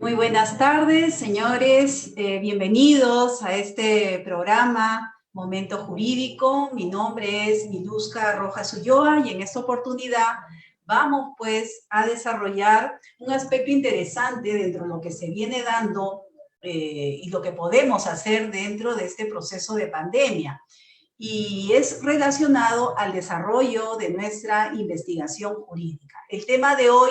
Muy buenas tardes, señores. Bienvenidos a este programa Momento Jurídico. Mi nombre es Miluska Rojas Ulloa y en esta oportunidad vamos pues a desarrollar un aspecto interesante dentro de lo que se viene dando y lo que podemos hacer dentro de este proceso de pandemia. Y es relacionado al desarrollo de nuestra investigación jurídica. El tema de hoy,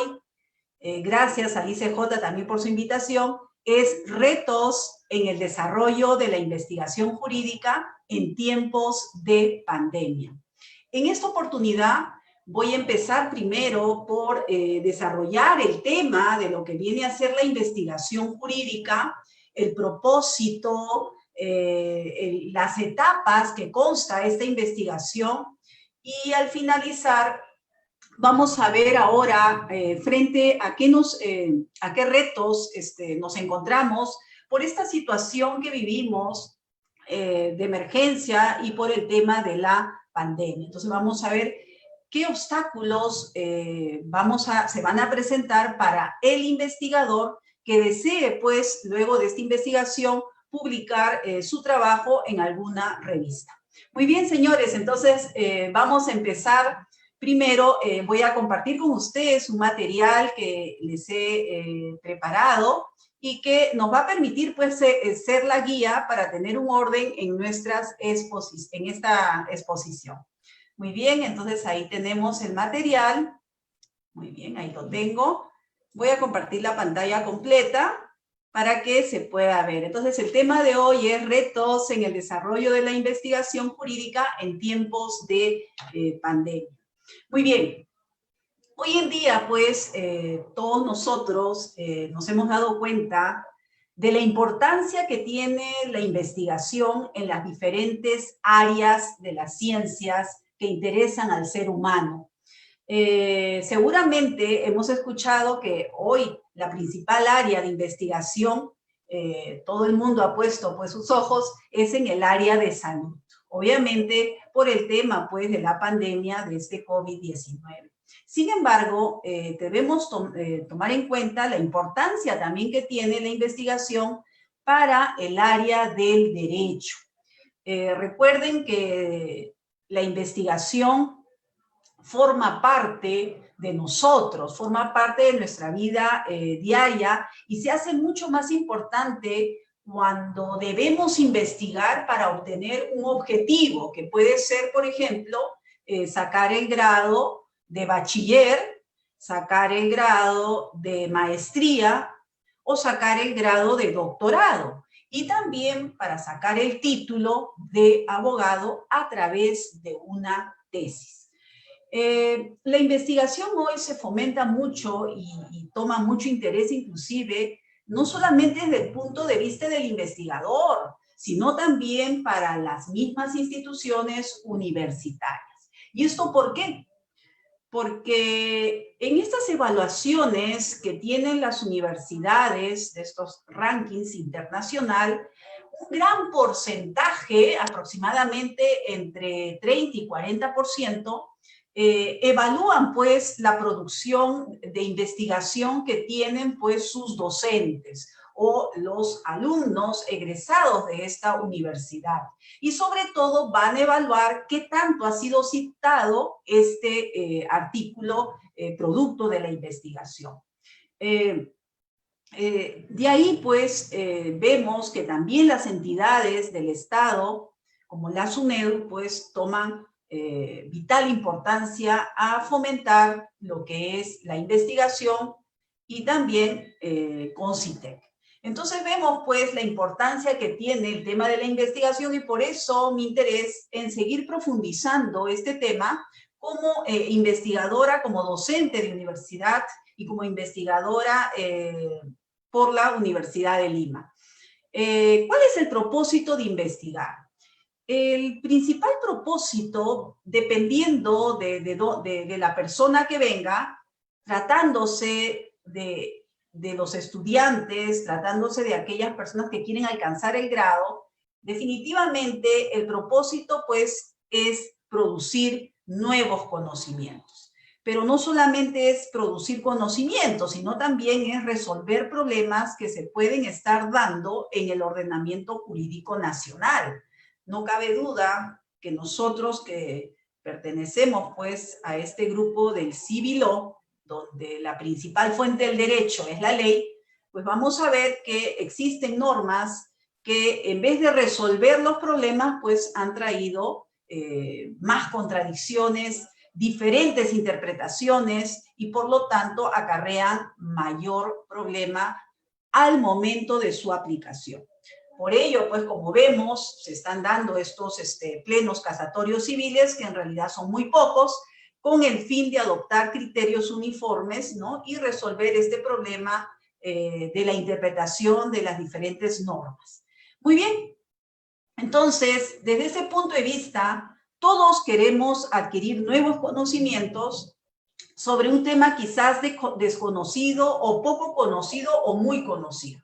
gracias a ICJ también por su invitación, es retos en el desarrollo de la investigación jurídica en tiempos de pandemia. En esta oportunidad voy a empezar primero por desarrollar el tema de lo que viene a ser la investigación jurídica, el propósito, las etapas que consta esta investigación y al finalizar vamos a ver ahora frente a qué retos nos encontramos por esta situación que vivimos de emergencia y por el tema de la pandemia. Entonces vamos a ver qué obstáculos se van a presentar para el investigador que desee, pues, luego de esta investigación, publicar su trabajo en alguna revista. Muy bien, señores, entonces vamos a empezar. Primero, voy a compartir con ustedes un material que les he preparado y que nos va a permitir pues, ser la guía para tener un orden en en esta exposición. Muy bien, entonces ahí tenemos el material. Muy bien, ahí lo tengo. Voy a compartir la pantalla completa para que se pueda ver. Entonces, el tema de hoy es retos en el desarrollo de la investigación jurídica en tiempos de pandemia. Muy bien, hoy en día pues todos nosotros nos hemos dado cuenta de la importancia que tiene la investigación en las diferentes áreas de las ciencias que interesan al ser humano. Seguramente hemos escuchado que hoy la principal área de investigación, todo el mundo ha puesto pues sus ojos, es en el área de salud. Obviamente por el tema pues de la pandemia de este COVID-19. Sin embargo, debemos tomar en cuenta la importancia también que tiene la investigación para el área del derecho. Recuerden que la investigación forma parte de nosotros, forma parte de nuestra vida diaria y se hace mucho más importante cuando debemos investigar para obtener un objetivo, que puede ser, por ejemplo, sacar el grado de bachiller, sacar el grado de maestría o sacar el grado de doctorado. Y también para sacar el título de abogado a través de una tesis. La investigación hoy se fomenta mucho y toma mucho interés inclusive, no solamente desde el punto de vista del investigador, sino también para las mismas instituciones universitarias. ¿Y esto por qué? Porque en estas evaluaciones que tienen las universidades, de estos rankings internacionales, un gran porcentaje, aproximadamente entre 30 y 40%, evalúan pues la producción de investigación que tienen pues sus docentes o los alumnos egresados de esta universidad. Y sobre todo van a evaluar qué tanto ha sido citado este artículo producto de la investigación. De ahí, pues, vemos que también las entidades del Estado, como la SUNEDU, pues, toman vital importancia a fomentar lo que es la investigación y también CONCITEC. Entonces vemos, pues, la importancia que tiene el tema de la investigación y por eso mi interés en seguir profundizando este tema como investigadora, como docente de universidad y como investigadora por la Universidad de Lima. ¿Cuál es el propósito de investigar? El principal propósito, dependiendo de la persona que venga, tratándose de los estudiantes, tratándose de aquellas personas que quieren alcanzar el grado, definitivamente el propósito pues es producir nuevos conocimientos. pero no solamente es producir conocimiento, sino también es resolver problemas que se pueden estar dando en el ordenamiento jurídico nacional. No cabe duda que nosotros que pertenecemos pues a este grupo del Civil Law, donde la principal fuente del derecho es la ley, pues vamos a ver que existen normas que en vez de resolver los problemas, pues han traído más contradicciones, diferentes interpretaciones y por lo tanto acarrean mayor problema al momento de su aplicación. Por ello, pues como vemos, se están dando estos plenos casatorios civiles, que en realidad son muy pocos, con el fin de adoptar criterios uniformes, ¿no? Y resolver este problema de la interpretación de las diferentes normas. Muy bien, entonces, desde ese punto de vista, todos queremos adquirir nuevos conocimientos sobre un tema quizás desconocido o poco conocido o muy conocido.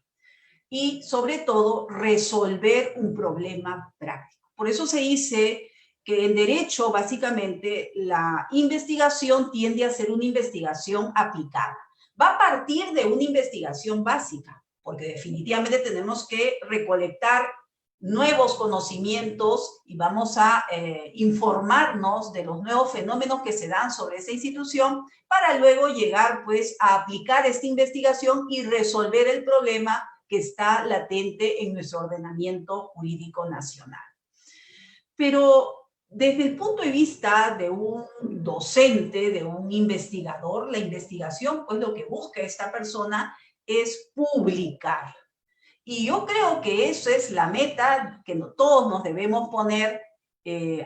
Y sobre todo, resolver un problema práctico. Por eso se dice que en derecho, básicamente, la investigación tiende a ser una investigación aplicada. Va a partir de una investigación básica, porque definitivamente tenemos que recolectar nuevos conocimientos y vamos a informarnos de los nuevos fenómenos que se dan sobre esa institución para luego llegar pues a aplicar esta investigación y resolver el problema que está latente en nuestro ordenamiento jurídico nacional. Pero desde el punto de vista de un docente, de un investigador, la investigación, pues lo que busca esta persona es publicar. Y yo creo que esa es la meta que todos nos debemos poner,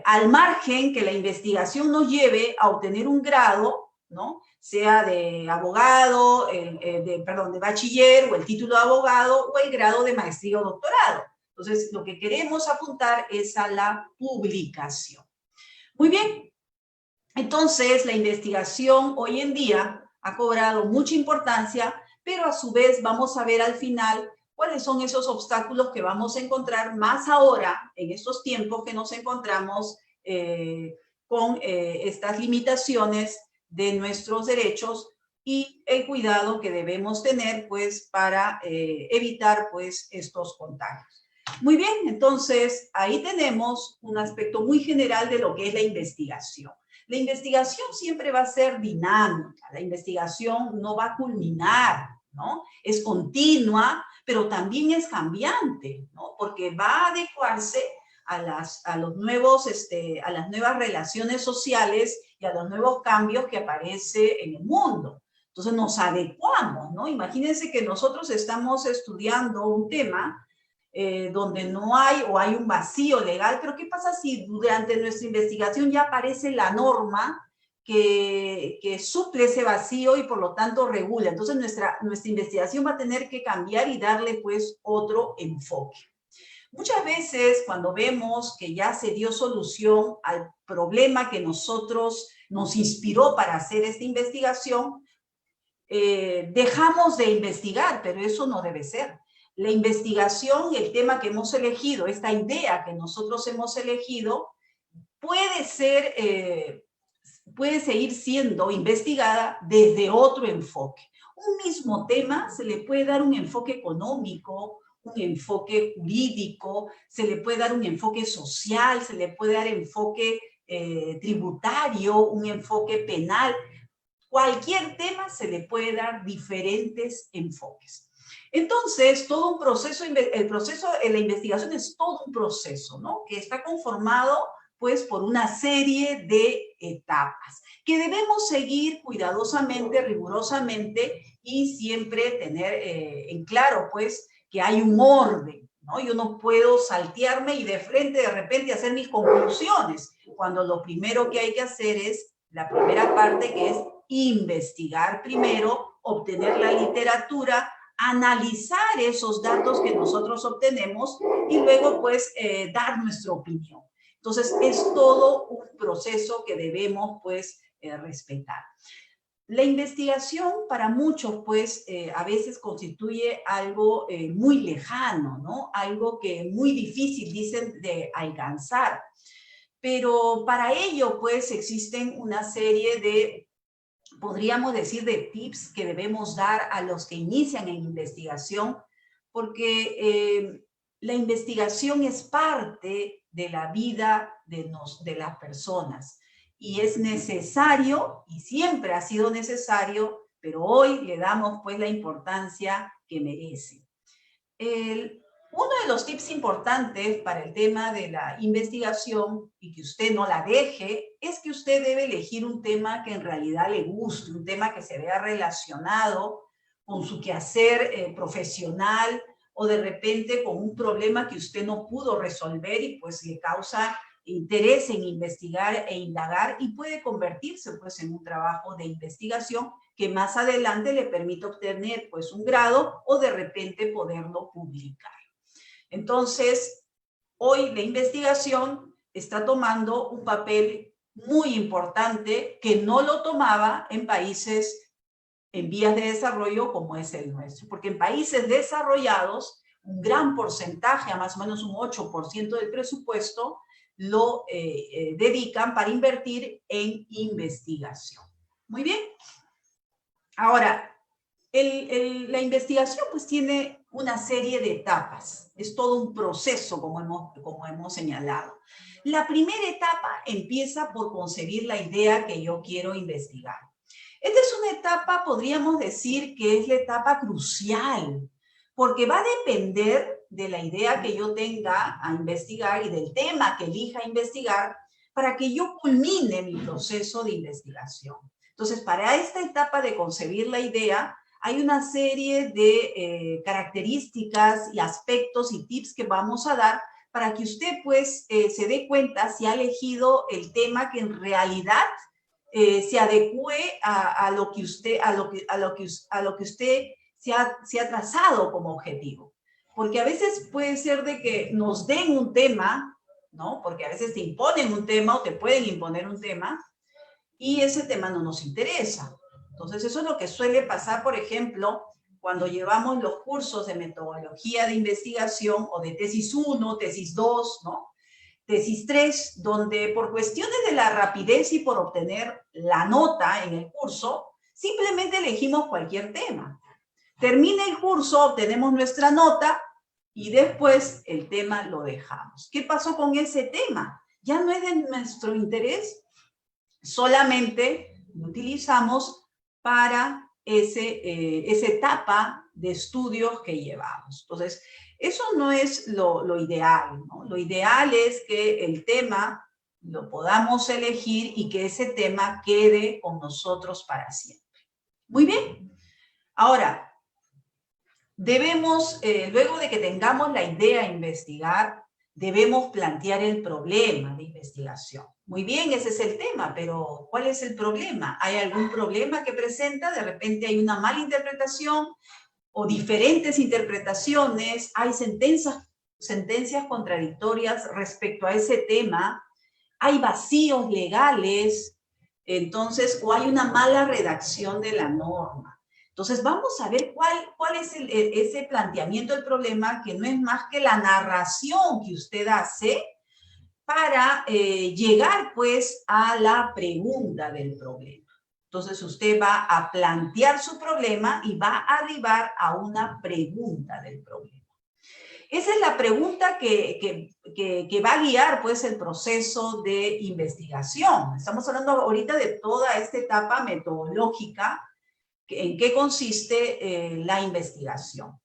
al margen que la investigación nos lleve a obtener un grado, ¿no? Sea de abogado, de bachiller, o el título de abogado, o el grado de maestría o doctorado. Entonces, lo que queremos apuntar es a la publicación. Muy bien. Entonces, la investigación hoy en día ha cobrado mucha importancia, pero a su vez vamos a ver al final cuáles son esos obstáculos que vamos a encontrar más ahora, en estos tiempos que nos encontramos con estas limitaciones de nuestros derechos y el cuidado que debemos tener pues para evitar pues estos contagios. Muy bien, entonces ahí tenemos un aspecto muy general de lo que es la investigación. La investigación siempre va a ser dinámica, la investigación no va a culminar, ¿no? Es continua, pero también es cambiante, ¿no? Porque va a adecuarse a las nuevas relaciones sociales y a los nuevos cambios que aparecen en el mundo. Entonces nos adecuamos, ¿no? Imagínense que nosotros estamos estudiando un tema donde no hay o hay un vacío legal, pero ¿qué pasa si durante nuestra investigación ya aparece la norma que suple ese vacío y por lo tanto regula? Entonces nuestra investigación va a tener que cambiar y darle pues otro enfoque. Muchas veces cuando vemos que ya se dio solución al problema que nos inspiró para hacer esta investigación, dejamos de investigar, pero eso no debe ser. La investigación, el tema que hemos elegido, esta idea que nosotros hemos elegido, puede seguir siendo investigada desde otro enfoque. Un mismo tema se le puede dar un enfoque económico, un enfoque jurídico, se le puede dar un enfoque social, se le puede dar enfoque tributario, un enfoque penal. Cualquier tema se le puede dar diferentes enfoques. Entonces, todo un proceso, el proceso de la investigación es todo un proceso, ¿no? Que está conformado, pues, por una serie de etapas que debemos seguir cuidadosamente, rigurosamente y siempre tener en claro, pues, que hay un orden, ¿no? Yo no puedo saltearme y de frente, de repente, hacer mis conclusiones, cuando lo primero que hay que hacer es la primera parte, que es investigar primero, obtener la literatura, analizar esos datos que nosotros obtenemos y luego pues dar nuestra opinión. Entonces es todo un proceso que debemos pues respetar. La investigación para muchos pues a veces constituye algo muy lejano, ¿no? Algo que muy difícil dicen de alcanzar. Pero para ello pues existen una serie de podríamos decir, de tips que debemos dar a los que inician en investigación, porque la investigación es parte de la vida de las personas y es necesario, y siempre ha sido necesario, pero hoy le damos pues la importancia que merece. Uno de los tips importantes para el tema de la investigación y que usted no la deje es que usted debe elegir un tema que en realidad le guste, un tema que se vea relacionado con su quehacer profesional o de repente con un problema que usted no pudo resolver y pues le causa interés en investigar e indagar y puede convertirse pues en un trabajo de investigación que más adelante le permite obtener pues un grado o de repente poderlo publicar. Entonces, hoy la investigación está tomando un papel muy importante que no lo tomaba en países en vías de desarrollo como es el nuestro, porque en países desarrollados un gran porcentaje, a más o menos un 8% del presupuesto, lo dedican para invertir en investigación. Muy bien. Ahora, la investigación pues tiene una serie de etapas. Es todo un proceso, como hemos señalado. La primera etapa empieza por concebir la idea que yo quiero investigar. Esta es una etapa, podríamos decir, que es la etapa crucial, porque va a depender de la idea que yo tenga a investigar y del tema que elija investigar para que yo culmine mi proceso de investigación. Entonces, para esta etapa de concebir la idea, hay una serie de características y aspectos y tips que vamos a dar para que usted pues se dé cuenta si ha elegido el tema que en realidad se adecue a lo que usted se ha trazado como objetivo. Porque a veces puede ser de que nos den un tema, ¿no? Porque a veces te imponen un tema o te pueden imponer un tema y ese tema no nos interesa. Entonces, eso es lo que suele pasar, por ejemplo, cuando llevamos los cursos de metodología de investigación o de tesis 1, tesis 2, ¿no? Tesis 3, donde por cuestiones de la rapidez y por obtener la nota en el curso, simplemente elegimos cualquier tema. Termina el curso, obtenemos nuestra nota y después el tema lo dejamos. ¿Qué pasó con ese tema? Ya no es de nuestro interés, solamente lo utilizamos para esa etapa de estudios que llevamos. Entonces, eso no es lo ideal, ¿no? Lo ideal es que el tema lo podamos elegir y que ese tema quede con nosotros para siempre. Muy bien. Ahora, debemos, luego de que tengamos la idea de investigar, debemos plantear el problema de investigación. Muy bien, ese es el tema, pero ¿cuál es el problema? ¿Hay algún problema que presenta? De repente hay una mala interpretación o diferentes interpretaciones, hay sentencias contradictorias respecto a ese tema, hay vacíos legales, entonces, o hay una mala redacción de la norma. Entonces, vamos a ver cuál es ese planteamiento del problema, que no es más que la narración que usted hace para llegar, pues, a la pregunta del problema. Entonces, usted va a plantear su problema y va a arribar a una pregunta del problema. Esa es la pregunta que va a guiar, pues, el proceso de investigación. Estamos hablando ahorita de toda esta etapa metodológica, en qué consiste la investigación.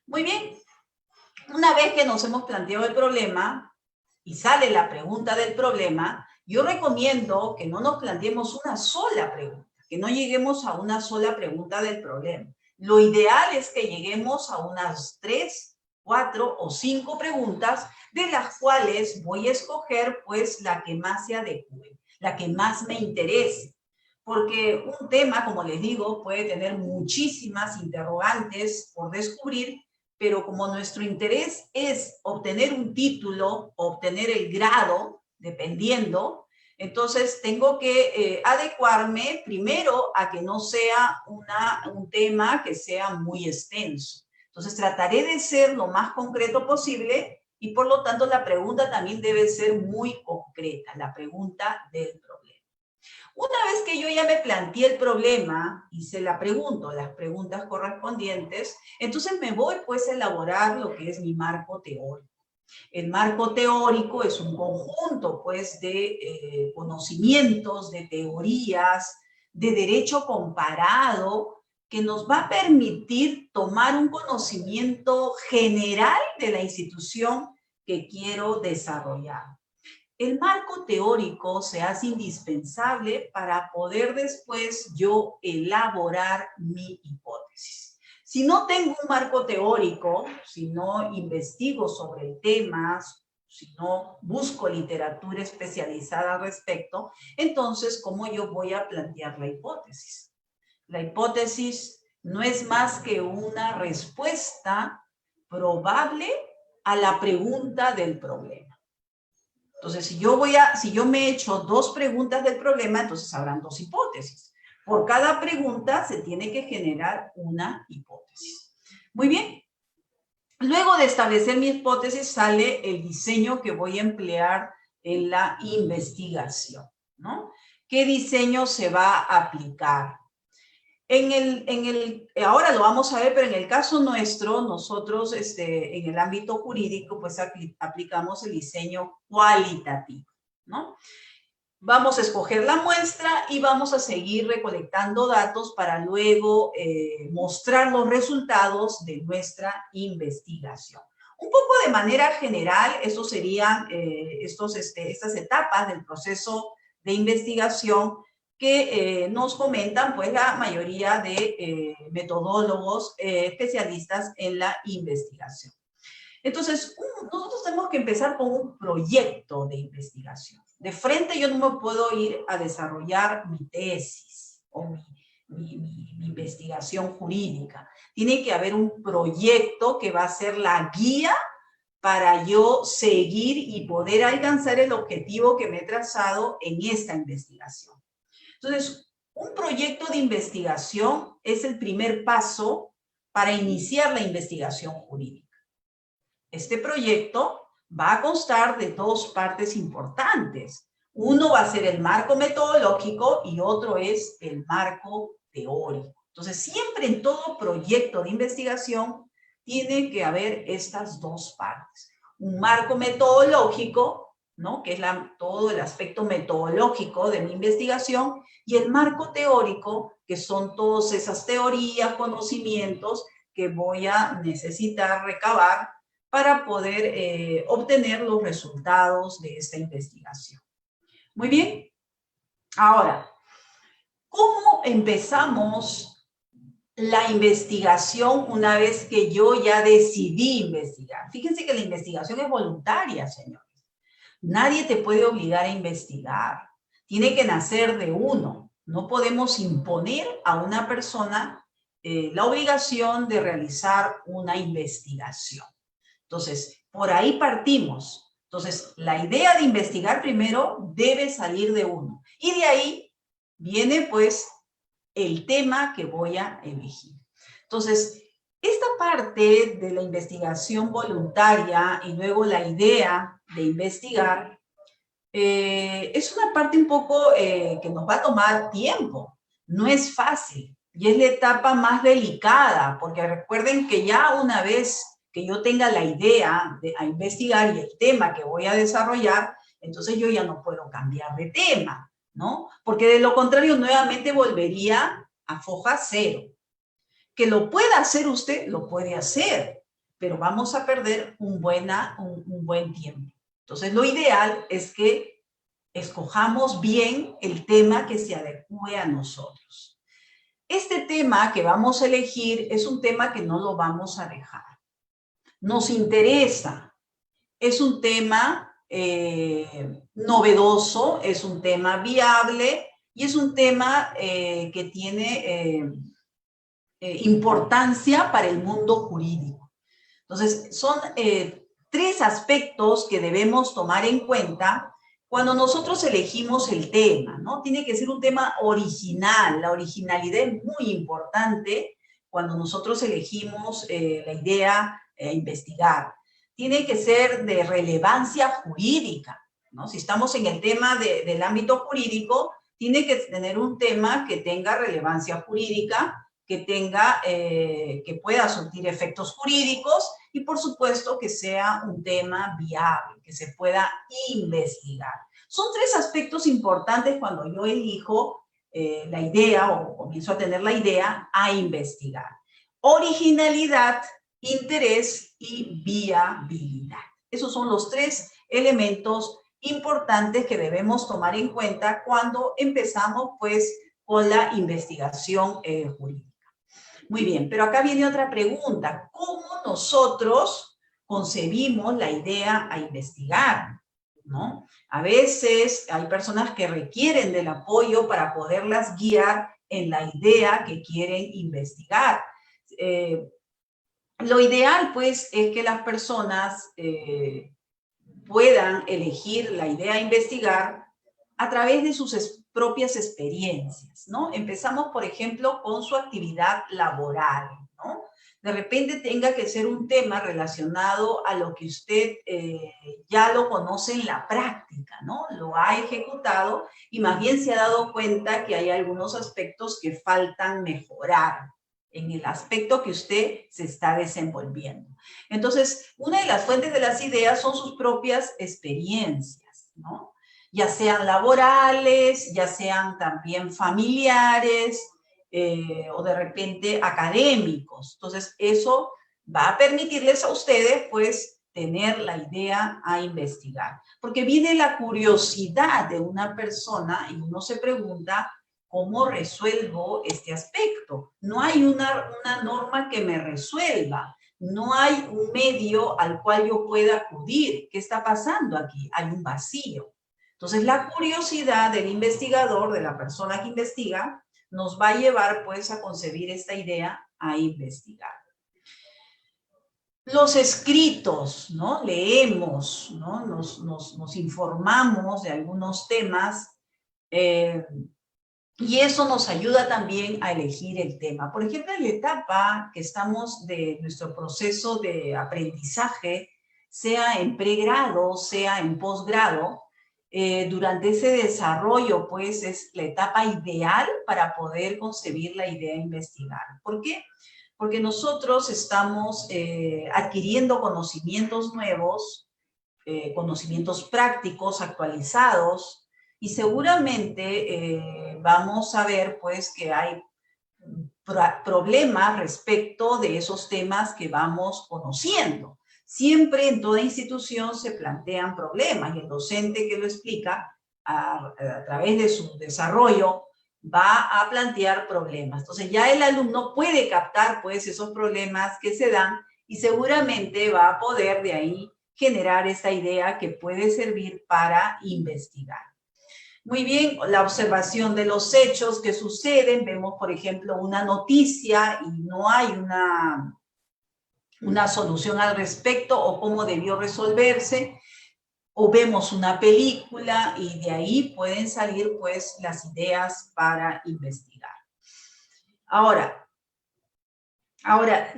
Muy bien, una vez que nos hemos planteado el problema y sale la pregunta del problema, yo recomiendo que no nos planteemos una sola pregunta, que no lleguemos a una sola pregunta del problema. Lo ideal es que lleguemos a unas 3, 4 o 5 preguntas, de las cuales voy a escoger pues la que más se adecue, la que más me interese. Porque un tema, como les digo, puede tener muchísimas interrogantes por descubrir, pero como nuestro interés es obtener un título, obtener el grado, dependiendo, entonces tengo que adecuarme primero a que no sea un tema que sea muy extenso. Entonces trataré de ser lo más concreto posible y por lo tanto la pregunta también debe ser muy concreta, la pregunta del problema. Una vez que yo ya me planteé el problema, hice la pregunta, las preguntas correspondientes, entonces me voy pues a elaborar lo que es mi marco teórico. El marco teórico es un conjunto pues de conocimientos, de teorías, de derecho comparado, que nos va a permitir tomar un conocimiento general de la institución que quiero desarrollar. El marco teórico se hace indispensable para poder después yo elaborar mi hipótesis. Si no tengo un marco teórico, si no investigo sobre el tema, si no busco literatura especializada al respecto, entonces, ¿cómo yo voy a plantear la hipótesis? La hipótesis no es más que una respuesta probable a la pregunta del problema. Entonces, si yo me he hecho dos preguntas del problema, entonces habrán dos hipótesis. Por cada pregunta se tiene que generar una hipótesis. Muy bien. Luego de establecer mi hipótesis sale el diseño que voy a emplear en la investigación, ¿no? ¿Qué diseño se va a aplicar? Ahora lo vamos a ver, pero en el caso nuestro, nosotros en el ámbito jurídico, pues aplicamos el diseño cualitativo, ¿no? Vamos a escoger la muestra y vamos a seguir recolectando datos para luego mostrar los resultados de nuestra investigación. Un poco de manera general, eso serían estas etapas del proceso de investigación que nos comentan pues la mayoría de metodólogos especialistas en la investigación. Entonces, nosotros tenemos que empezar con un proyecto de investigación. De frente yo no me puedo ir a desarrollar mi tesis o mi investigación jurídica. Tiene que haber un proyecto que va a ser la guía para yo seguir y poder alcanzar el objetivo que me he trazado en esta investigación. Entonces, un proyecto de investigación es el primer paso para iniciar la investigación jurídica. Este proyecto va a constar de dos partes importantes. Uno va a ser el marco metodológico y otro es el marco teórico. Entonces, siempre en todo proyecto de investigación tiene que haber estas dos partes. Un marco metodológico, ¿no? Que es todo el aspecto metodológico de mi investigación, y el marco teórico, que son todas esas teorías, conocimientos que voy a necesitar recabar para poder obtener los resultados de esta investigación. Muy bien. Ahora, ¿cómo empezamos la investigación una vez que yo ya decidí investigar? Fíjense que la investigación es voluntaria, señores. Nadie te puede obligar a investigar. Tiene que nacer de uno. No podemos imponer a una persona la obligación de realizar una investigación. Entonces, por ahí partimos. Entonces, la idea de investigar primero debe salir de uno. Y de ahí viene, pues, el tema que voy a elegir. Entonces, esta parte de la investigación voluntaria y luego la idea de investigar es una parte un poco que nos va a tomar tiempo. No es fácil y es la etapa más delicada, porque recuerden que ya una vez que yo tenga la idea de investigar y el tema que voy a desarrollar, entonces yo ya no puedo cambiar de tema, ¿no? Porque de lo contrario nuevamente volvería a foja cero. Que lo pueda hacer usted, lo puede hacer, pero vamos a perder un buen tiempo. Entonces lo ideal es que escojamos bien el tema que se adecue a nosotros. Este tema que vamos a elegir es un tema que no lo vamos a dejar. Nos interesa, es un tema novedoso, es un tema viable y es un tema que tiene importancia para el mundo jurídico. Entonces, son tres aspectos que debemos tomar en cuenta cuando nosotros elegimos el tema, ¿no? Tiene que ser un tema original, la originalidad es muy importante cuando nosotros elegimos la idea investigar. Tiene que ser de relevancia jurídica, ¿no? Si estamos en el tema del ámbito jurídico, tiene que tener un tema que tenga relevancia jurídica, que pueda surtir efectos jurídicos y, por supuesto, que sea un tema viable, que se pueda investigar. Son tres aspectos importantes cuando yo elijo la idea o comienzo a tener la idea a investigar. Originalidad, interés y viabilidad. Esos son los tres elementos importantes que debemos tomar en cuenta cuando empezamos pues con la investigación jurídica. Muy bien, pero acá viene otra pregunta. ¿Cómo nosotros concebimos la idea a investigar? ¿No? A veces hay personas que requieren del apoyo para poderlas guiar en la idea que quieren investigar. Lo ideal, pues, es que las personas puedan elegir la idea a investigar a través de sus propias experiencias, ¿no? Empezamos, por ejemplo, con su actividad laboral, ¿no? De repente tenga que ser un tema relacionado a lo que usted ya lo conoce en la práctica, ¿no? Lo ha ejecutado y más bien se ha dado cuenta que hay algunos aspectos que faltan mejorar en el aspecto que usted se está desenvolviendo. Entonces, una de las fuentes de las ideas son sus propias experiencias, ¿no? Ya sean laborales, ya sean también familiares, o de repente académicos. Entonces, eso va a permitirles a ustedes, pues, tener la idea a investigar. Porque viene la curiosidad de una persona y uno se pregunta, ¿cómo resuelvo este aspecto? No hay una norma que me resuelva. No hay un medio al cual yo pueda acudir. ¿Qué está pasando aquí? Hay un vacío. Entonces, la curiosidad del investigador, de la persona que investiga, nos va a llevar, pues, a concebir esta idea a investigar. Los escritos, ¿no? Leemos, ¿no? Nos informamos de algunos temas y eso nos ayuda también a elegir el tema. Por ejemplo, en la etapa que estamos de nuestro proceso de aprendizaje, sea en pregrado, sea en posgrado, durante ese desarrollo, pues, es la etapa ideal para poder concebir la idea a investigar. ¿Por qué? Porque nosotros estamos adquiriendo conocimientos nuevos, conocimientos prácticos, actualizados, y seguramente vamos a ver, pues, que hay problemas respecto de esos temas que vamos conociendo. Siempre en toda institución se plantean problemas y el docente que lo explica a través de su desarrollo va a plantear problemas. Entonces ya el alumno puede captar pues esos problemas que se dan y seguramente va a poder de ahí generar esta idea que puede servir para investigar. Muy bien, la observación de los hechos que suceden. Vemos, por ejemplo, una noticia y no hay una solución al respecto o cómo debió resolverse. O vemos una película y de ahí pueden salir, pues, las ideas para investigar. Ahora,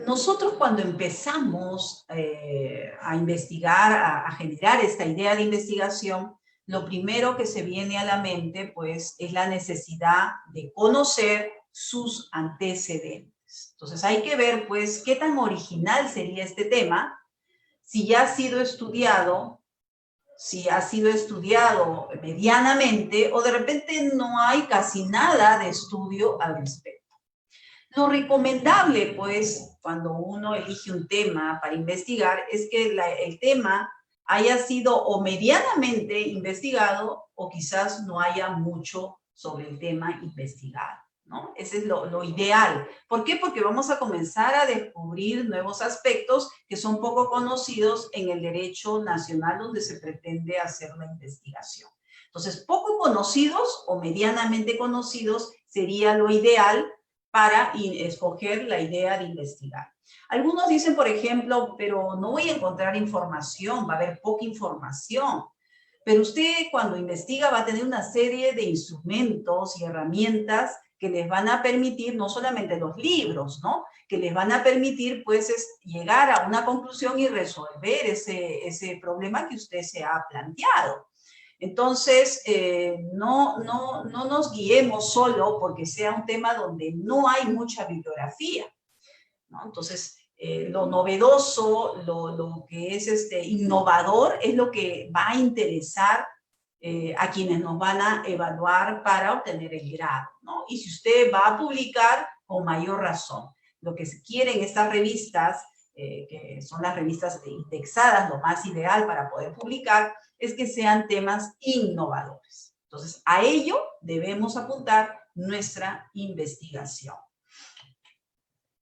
nosotros cuando empezamos a investigar, a generar esta idea de investigación, lo primero que se viene a la mente, pues, es la necesidad de conocer sus antecedentes. Entonces, hay que ver, pues, qué tan original sería este tema, si ya ha sido estudiado, medianamente, o de repente no hay casi nada de estudio al respecto. Lo recomendable, pues, cuando uno elige un tema para investigar, es que el tema haya sido o medianamente investigado o quizás no haya mucho sobre el tema investigado, ¿no? Ese es lo ideal. ¿Por qué? Porque vamos a comenzar a descubrir nuevos aspectos que son poco conocidos en el derecho nacional donde se pretende hacer la investigación. Entonces, poco conocidos o medianamente conocidos sería lo ideal para escoger la idea de investigar. Algunos dicen, por ejemplo, pero no voy a encontrar información, va a haber poca información. Pero usted cuando investiga va a tener una serie de instrumentos y herramientas que les van a permitir, no solamente los libros, ¿no? Que les van a permitir, pues, llegar a una conclusión y resolver ese problema que usted se ha planteado. Entonces, no nos guiemos solo porque sea un tema donde no hay mucha bibliografía, ¿no? Entonces, lo novedoso, lo que es innovador, es lo que va a interesar a quienes nos van a evaluar para obtener el grado, ¿no? Y si usted va a publicar, con mayor razón. Lo que se quiere en estas revistas, que son las revistas indexadas, lo más ideal para poder publicar, es que sean temas innovadores. Entonces, a ello debemos apuntar nuestra investigación.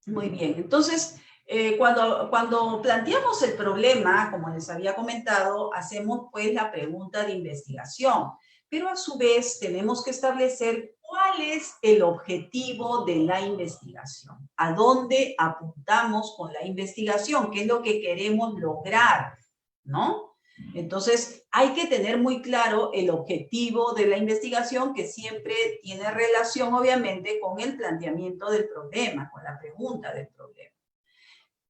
Muy bien, entonces, cuando planteamos el problema, como les había comentado, hacemos pues la pregunta de investigación, pero a su vez tenemos que establecer cuál es el objetivo de la investigación, a dónde apuntamos con la investigación, qué es lo que queremos lograr, ¿no? Entonces, hay que tener muy claro el objetivo de la investigación, que siempre tiene relación, obviamente, con el planteamiento del problema, con la pregunta del problema.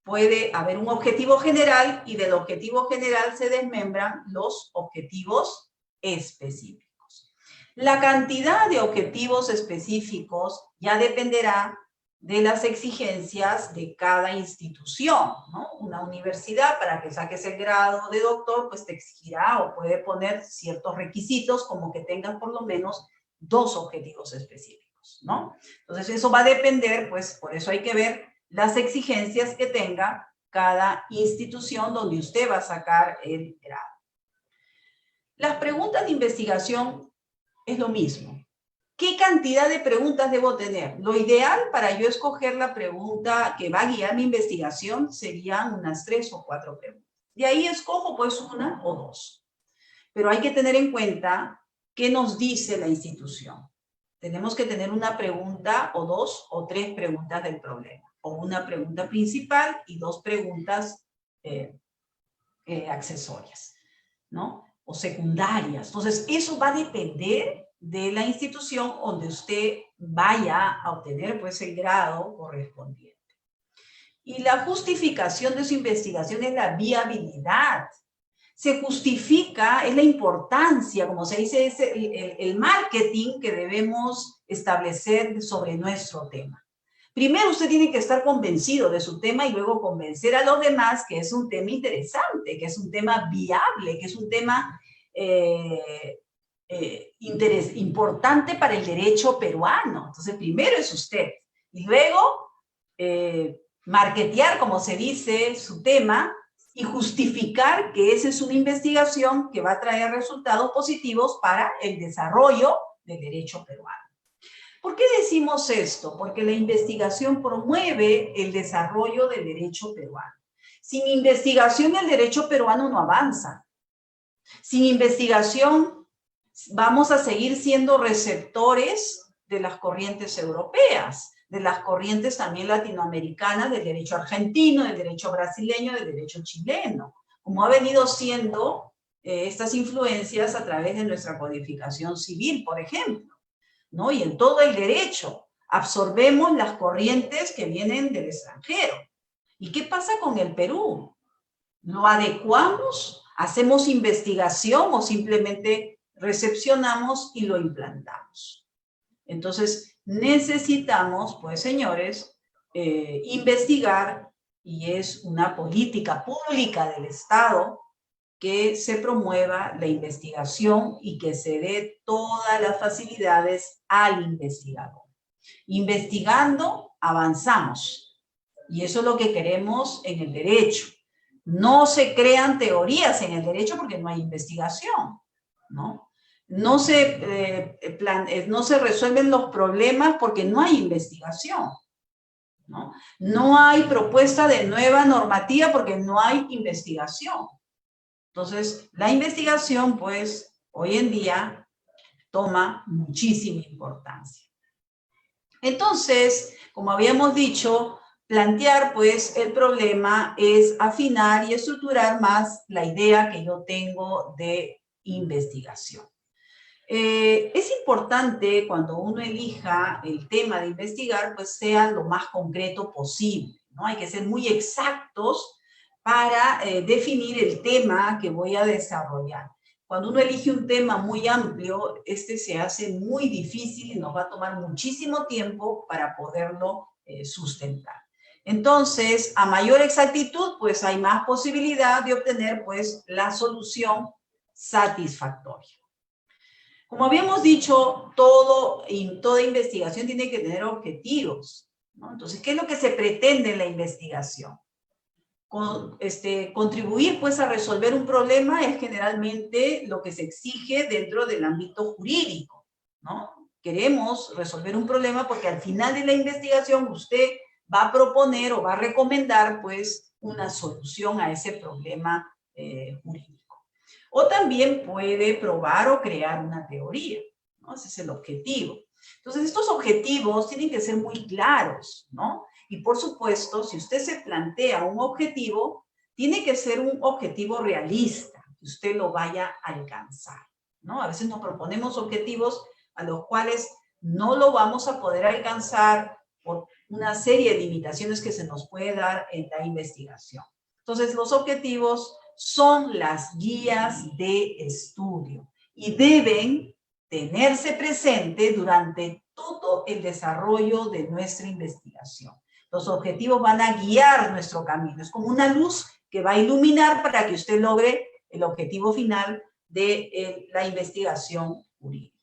Puede haber un objetivo general y del objetivo general se desmembran los objetivos específicos. La cantidad de objetivos específicos ya dependerá de las exigencias de cada institución, ¿no? Una universidad, para que saques el grado de doctor, pues te exigirá o puede poner ciertos requisitos, como que tengas por lo menos 2 objetivos específicos, ¿no? Entonces, eso va a depender, pues, por eso hay que ver las exigencias que tenga cada institución donde usted va a sacar el grado. Las preguntas de investigación es lo mismo. ¿Qué cantidad de preguntas debo tener? Lo ideal para yo escoger la pregunta que va a guiar mi investigación serían unas 3 o 4 preguntas. De ahí escojo pues 1 o 2. Pero hay que tener en cuenta qué nos dice la institución. Tenemos que tener una pregunta o 2 o 3 preguntas del problema. O una pregunta principal y 2 preguntas accesorias, ¿no? O secundarias. Entonces, eso va a depender de la institución donde usted vaya a obtener pues el grado correspondiente. Y la justificación de su investigación es la viabilidad. Se justifica, es la importancia, como se dice, es el marketing que debemos establecer sobre nuestro tema. Primero usted tiene que estar convencido de su tema y luego convencer a los demás que es un tema interesante, que es un tema viable, que es un tema importante para el derecho peruano. Entonces, primero es usted. Y luego, marketear, como se dice, su tema y justificar que esa es una investigación que va a traer resultados positivos para el desarrollo del derecho peruano. ¿Por qué decimos esto? Porque la investigación promueve el desarrollo del derecho peruano. Sin investigación, el derecho peruano no avanza. Sin investigación, vamos a seguir siendo receptores de las corrientes europeas, de las corrientes también latinoamericanas, del derecho argentino, del derecho brasileño, del derecho chileno, como ha venido siendo estas influencias a través de nuestra codificación civil, por ejemplo, ¿no? Y en todo el derecho absorbemos las corrientes que vienen del extranjero. ¿Y qué pasa con el Perú? ¿Lo adecuamos? ¿Hacemos investigación o simplemente recepcionamos y lo implantamos? Entonces, necesitamos, pues, señores, investigar, y es una política pública del Estado que se promueva la investigación y que se dé todas las facilidades al investigador. Investigando, avanzamos. Y eso es lo que queremos en el derecho. No se crean teorías en el derecho porque no hay investigación, ¿no? No se resuelven los problemas porque no hay investigación, ¿no? No hay propuesta de nueva normativa porque no hay investigación. Entonces, la investigación, pues, hoy en día toma muchísima importancia. Entonces, como habíamos dicho, plantear, pues, el problema es afinar y estructurar más la idea que yo tengo de investigación. Es importante cuando uno elija el tema de investigar, pues, sea lo más concreto posible, ¿no? Hay que ser muy exactos para definir el tema que voy a desarrollar. Cuando uno elige un tema muy amplio, este se hace muy difícil y nos va a tomar muchísimo tiempo para poderlo sustentar. Entonces, a mayor exactitud, pues hay más posibilidad de obtener pues la solución satisfactoria. Como habíamos dicho, toda investigación tiene que tener objetivos, ¿no? Entonces, ¿qué es lo que se pretende en la investigación? Contribuir pues a resolver un problema es generalmente lo que se exige dentro del ámbito jurídico, ¿no? Queremos resolver un problema porque al final de la investigación usted va a proponer o va a recomendar pues una solución a ese problema jurídico. O también puede probar o crear una teoría, ¿no? Ese es el objetivo. Entonces, estos objetivos tienen que ser muy claros, ¿no? Y por supuesto, si usted se plantea un objetivo, tiene que ser un objetivo realista, que usted lo vaya a alcanzar, ¿no? A veces nos proponemos objetivos a los cuales no lo vamos a poder alcanzar por una serie de limitaciones que se nos puede dar en la investigación. Entonces, los objetivos son las guías de estudio y deben tenerse presente durante todo el desarrollo de nuestra investigación. Los objetivos van a guiar nuestro camino. Es como una luz que va a iluminar para que usted logre el objetivo final de la investigación jurídica.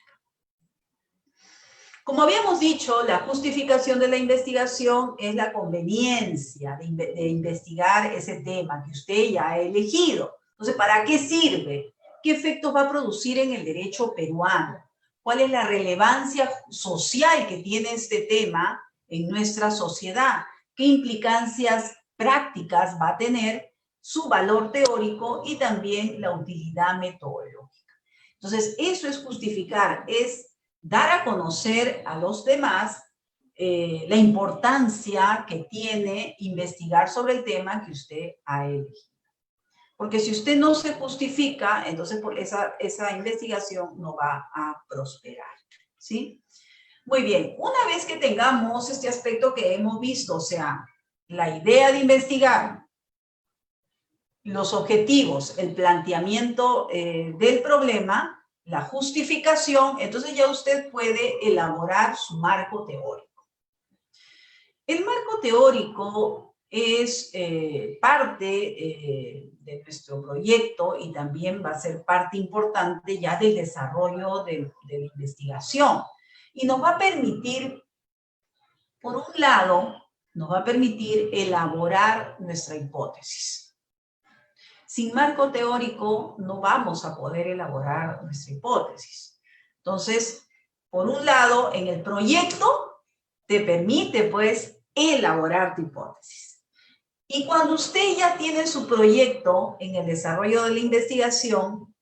Como habíamos dicho, la justificación de la investigación es la conveniencia de investigar ese tema que usted ya ha elegido. Entonces, ¿para qué sirve? ¿Qué efectos va a producir en el derecho peruano? ¿Cuál es la relevancia social que tiene este tema en nuestra sociedad? ¿Qué implicancias prácticas va a tener su valor teórico y también la utilidad metodológica? Entonces, eso es justificar, es dar a conocer a los demás la importancia que tiene investigar sobre el tema que usted ha elegido. Porque si usted no se justifica, entonces esa investigación no va a prosperar, ¿sí? Muy bien, una vez que tengamos este aspecto que hemos visto, o sea, la idea de investigar, los objetivos, el planteamiento del problema, la justificación, entonces ya usted puede elaborar su marco teórico. El marco teórico es parte de nuestro proyecto y también va a ser parte importante ya del desarrollo de la investigación. Y nos va a permitir, por un lado, nos va a permitir elaborar nuestra hipótesis. Sin marco teórico no vamos a poder elaborar nuestra hipótesis. Entonces, por un lado, en el proyecto te permite, pues, elaborar tu hipótesis. Y cuando usted ya tiene su proyecto en el desarrollo de la investigación,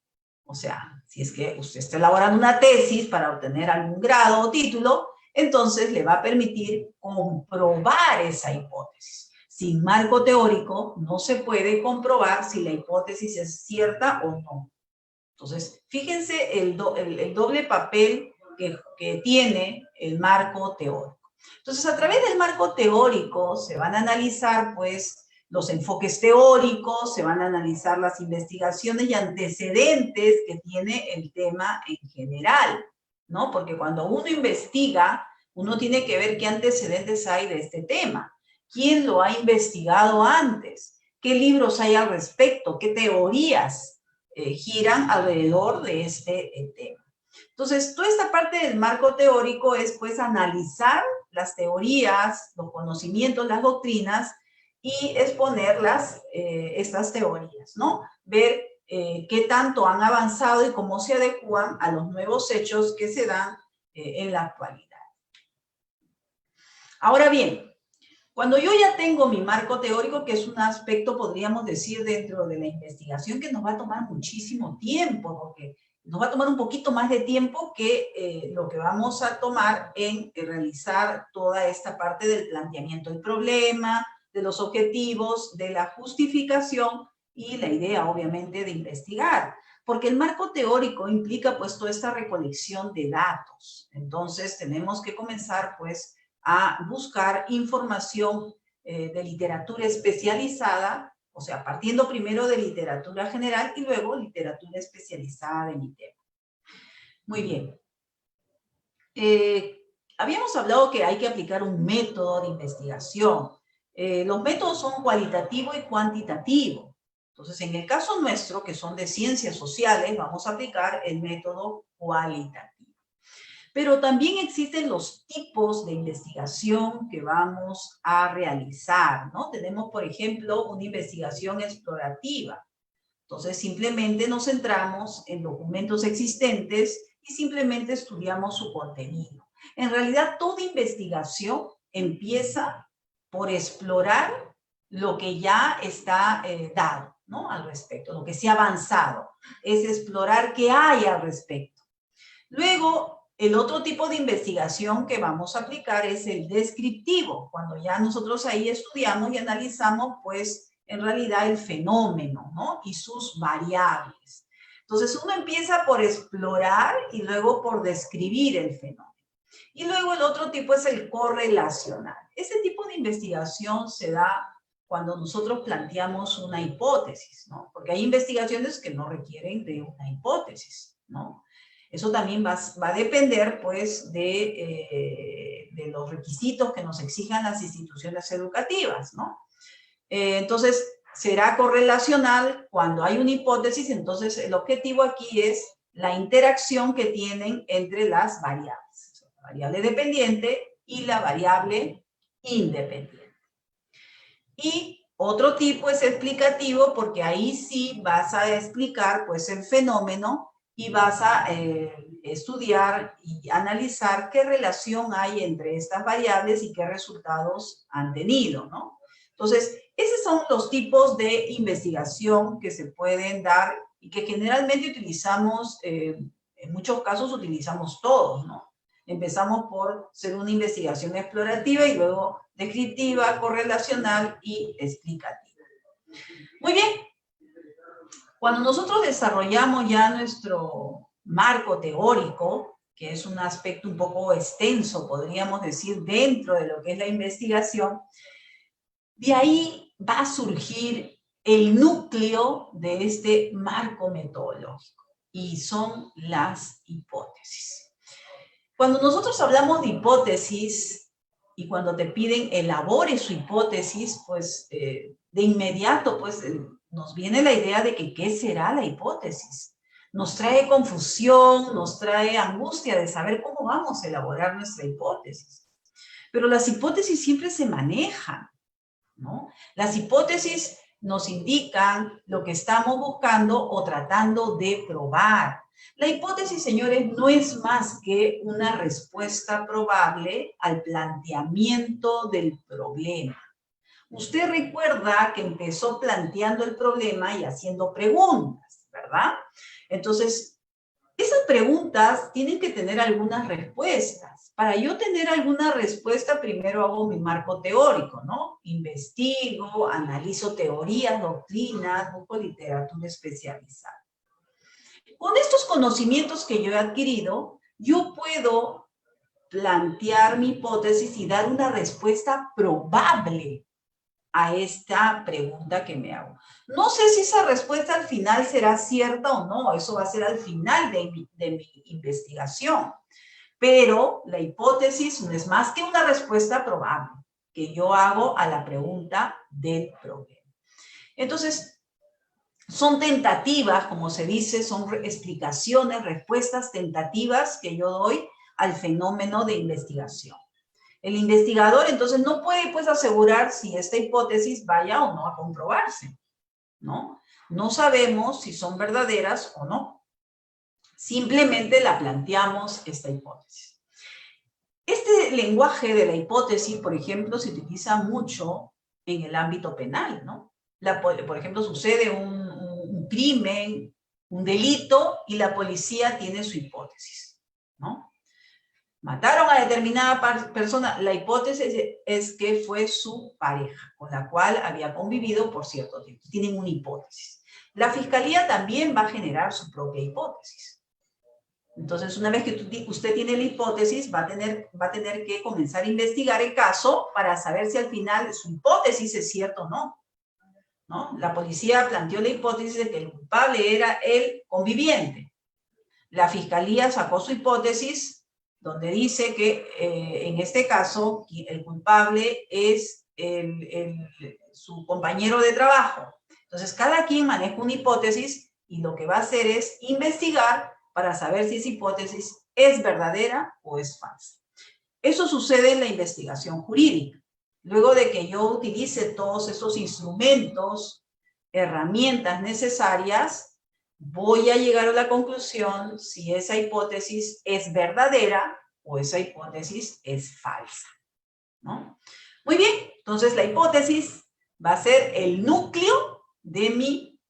o sea, si es que usted está elaborando una tesis para obtener algún grado o título, entonces le va a permitir comprobar esa hipótesis. Sin marco teórico no se puede comprobar si la hipótesis es cierta o no. Entonces, fíjense el doble papel que tiene el marco teórico. Entonces, a través del marco teórico se van a analizar, pues, los enfoques teóricos, se van a analizar las investigaciones y antecedentes que tiene el tema en general, ¿no? Porque cuando uno investiga, uno tiene que ver qué antecedentes hay de este tema. ¿Quién lo ha investigado antes? ¿Qué libros hay al respecto? ¿Qué teorías giran alrededor de este tema? Entonces, toda esta parte del marco teórico es, pues, analizar las teorías, los conocimientos, las doctrinas y exponerlas, estas teorías, ¿no? Ver qué tanto han avanzado y cómo se adecúan a los nuevos hechos que se dan en la actualidad. Ahora bien, cuando yo ya tengo mi marco teórico, que es un aspecto, podríamos decir, dentro de la investigación que nos va a tomar muchísimo tiempo, porque nos va a tomar un poquito más de tiempo que lo que vamos a tomar en realizar toda esta parte del planteamiento del problema, de los objetivos, de la justificación y la idea, obviamente, de investigar. Porque el marco teórico implica, pues, toda esta recolección de datos. Entonces, tenemos que comenzar, pues, a buscar información de literatura especializada O sea, partiendo primero de literatura general y luego literatura especializada de mi tema. Muy bien. Habíamos hablado que hay que aplicar un método de investigación. Los métodos son cualitativo y cuantitativo. Entonces, en el caso nuestro, que son de ciencias sociales, vamos a aplicar el método cualitativo. Pero también existen los tipos de investigación que vamos a realizar, ¿no? Tenemos, por ejemplo, una investigación explorativa. Entonces, simplemente nos centramos en documentos existentes y simplemente estudiamos su contenido. En realidad, toda investigación empieza por explorar lo que ya está dado, ¿no? Al respecto, lo que se ha avanzado. Es explorar qué hay al respecto. Luego, el otro tipo de investigación que vamos a aplicar es el descriptivo, cuando ya nosotros ahí estudiamos y analizamos, pues, en realidad el fenómeno, ¿no? Y sus variables. Entonces, uno empieza por explorar y luego por describir el fenómeno. Y luego el otro tipo es el correlacional. Ese tipo de investigación se da cuando nosotros planteamos una hipótesis, ¿no? Porque hay investigaciones que no requieren de una hipótesis, ¿no? Eso también va a depender, pues, de los requisitos que nos exijan las instituciones educativas, ¿no? Entonces, será correlacional cuando hay una hipótesis. Entonces, el objetivo aquí es la interacción que tienen entre las variables. La variable dependiente y la variable independiente. Y otro tipo es explicativo, porque ahí sí vas a explicar, pues, el fenómeno y vas a estudiar y analizar qué relación hay entre estas variables y qué resultados han tenido, ¿no? Entonces, esos son los tipos de investigación que se pueden dar y que generalmente utilizamos, en muchos casos utilizamos todos, ¿no? Empezamos por ser una investigación explorativa y luego descriptiva, correlacional y explicativa. Muy bien. Cuando nosotros desarrollamos ya nuestro marco teórico, que es un aspecto un poco extenso, podríamos decir, dentro de lo que es la investigación, de ahí va a surgir el núcleo de este marco metodológico, y son las hipótesis. Cuando nosotros hablamos de hipótesis, y cuando te piden elabore su hipótesis, pues de inmediato, pues nos viene la idea de que ¿qué será la hipótesis? Nos trae confusión, nos trae angustia de saber cómo vamos a elaborar nuestra hipótesis. Pero las hipótesis siempre se manejan, ¿no? Las hipótesis nos indican lo que estamos buscando o tratando de probar. La hipótesis, señores, no es más que una respuesta probable al planteamiento del problema. Usted recuerda que empezó planteando el problema y haciendo preguntas, ¿verdad? Entonces, esas preguntas tienen que tener algunas respuestas. Para yo tener alguna respuesta, primero hago mi marco teórico, ¿no? Investigo, analizo teorías, doctrinas, busco literatura especializada. Con estos conocimientos que yo he adquirido, yo puedo plantear mi hipótesis y dar una respuesta probable a esta pregunta que me hago. No sé si esa respuesta al final será cierta o no, eso va a ser al final de mi investigación, pero la hipótesis no es más que una respuesta probable que yo hago a la pregunta del problema. Entonces, son tentativas, como se dice, son explicaciones, respuestas tentativas que yo doy al fenómeno de investigación. El investigador entonces no puede pues asegurar si esta hipótesis vaya o no a comprobarse, ¿no? No sabemos si son verdaderas o no. Simplemente la planteamos esta hipótesis. Este lenguaje de la hipótesis, por ejemplo, se utiliza mucho en el ámbito penal, ¿no? Por ejemplo, sucede un crimen, un delito, y la policía tiene su hipótesis, ¿no? Mataron a determinada persona, la hipótesis es que fue su pareja, con la cual había convivido por cierto tiempo. Tienen una hipótesis. La fiscalía también va a generar su propia hipótesis. Entonces, una vez que usted tiene la hipótesis, va a tener que comenzar a investigar el caso para saber si al final su hipótesis es cierta o no. ¿no? La policía planteó la hipótesis de que el culpable era el conviviente. La fiscalía sacó su hipótesis donde dice que en este caso el culpable es su compañero de trabajo. Entonces, cada quien maneja una hipótesis y lo que va a hacer es investigar para saber si esa hipótesis es verdadera o es falsa. Eso sucede en la investigación jurídica. Luego de que yo utilice todos esos instrumentos, herramientas necesarias, voy a llegar a la conclusión si esa hipótesis es verdadera o esa hipótesis es falsa, ¿no? Muy bien, entonces la hipótesis va a ser el núcleo de mi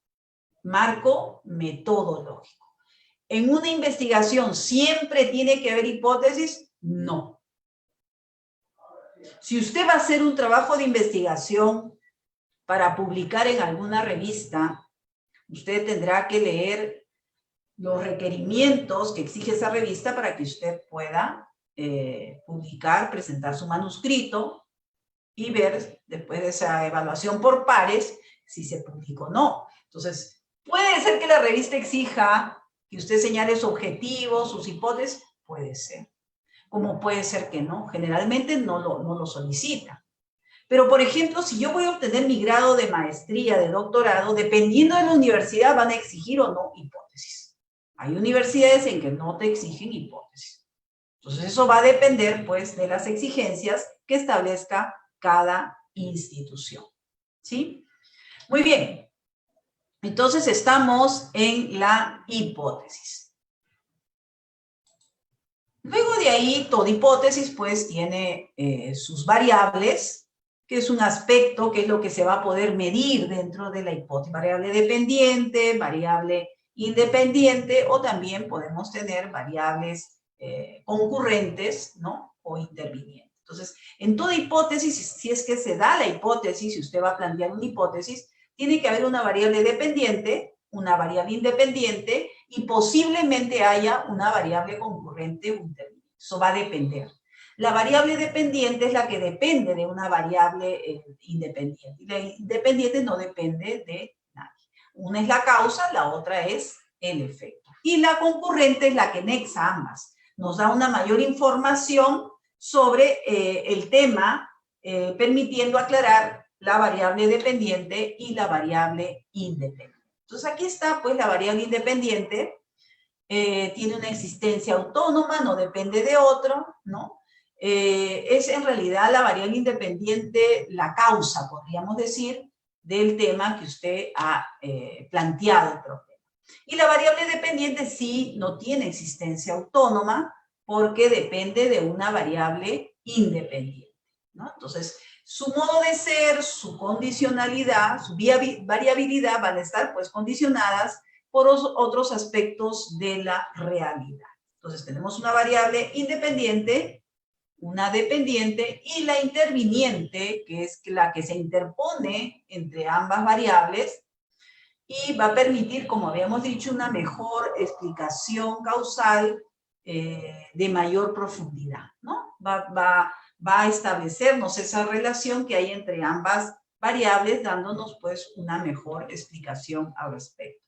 marco metodológico. ¿En una investigación siempre tiene que haber hipótesis? No. Si usted va a hacer un trabajo de investigación para publicar en alguna revista, usted tendrá que leer los requerimientos que exige esa revista para que usted pueda publicar, presentar su manuscrito y ver, después de esa evaluación por pares, si se publicó o no. Entonces, puede ser que la revista exija que usted señale sus objetivos, sus hipótesis, puede ser. Como puede ser que no, generalmente no lo solicita. Pero, por ejemplo, si yo voy a obtener mi grado de maestría, de doctorado, dependiendo de la universidad, van a exigir o no hipótesis. Hay universidades en que no te exigen hipótesis. Entonces, eso va a depender, pues, de las exigencias que establezca cada institución. ¿Sí? Muy bien. Entonces, estamos en la hipótesis. Luego de ahí, toda hipótesis, pues, tiene sus variables, que es un aspecto que es lo que se va a poder medir dentro de la hipótesis. Variable dependiente, variable independiente, o también podemos tener variables concurrentes, ¿no? O intervinientes. Entonces, en toda hipótesis, si es que se da la hipótesis, si usted va a plantear una hipótesis, tiene que haber una variable dependiente, una variable independiente, y posiblemente haya una variable concurrente o interviniente. Eso va a depender. La variable dependiente es la que depende de una variable independiente. Y la independiente no depende de nadie. Una es la causa, la otra es el efecto. Y la concurrente es la que nexa ambas. Nos da una mayor información sobre el tema, permitiendo aclarar la variable dependiente y la variable independiente. Entonces aquí está pues la variable independiente, tiene una existencia autónoma, no depende de otro, ¿no? Es en realidad la variable independiente la causa, podríamos decir, del tema que usted ha planteado el problema. Y la variable dependiente sí no tiene existencia autónoma porque depende de una variable independiente, ¿no? Entonces, su modo de ser, su condicionalidad, su variabilidad van a estar pues condicionadas por otros aspectos de la realidad. Entonces tenemos una variable independiente, una dependiente y la interviniente, que es la que se interpone entre ambas variables y va a permitir, como habíamos dicho, una mejor explicación causal de mayor profundidad, ¿no? Va a establecernos esa relación que hay entre ambas variables, dándonos pues una mejor explicación al respecto.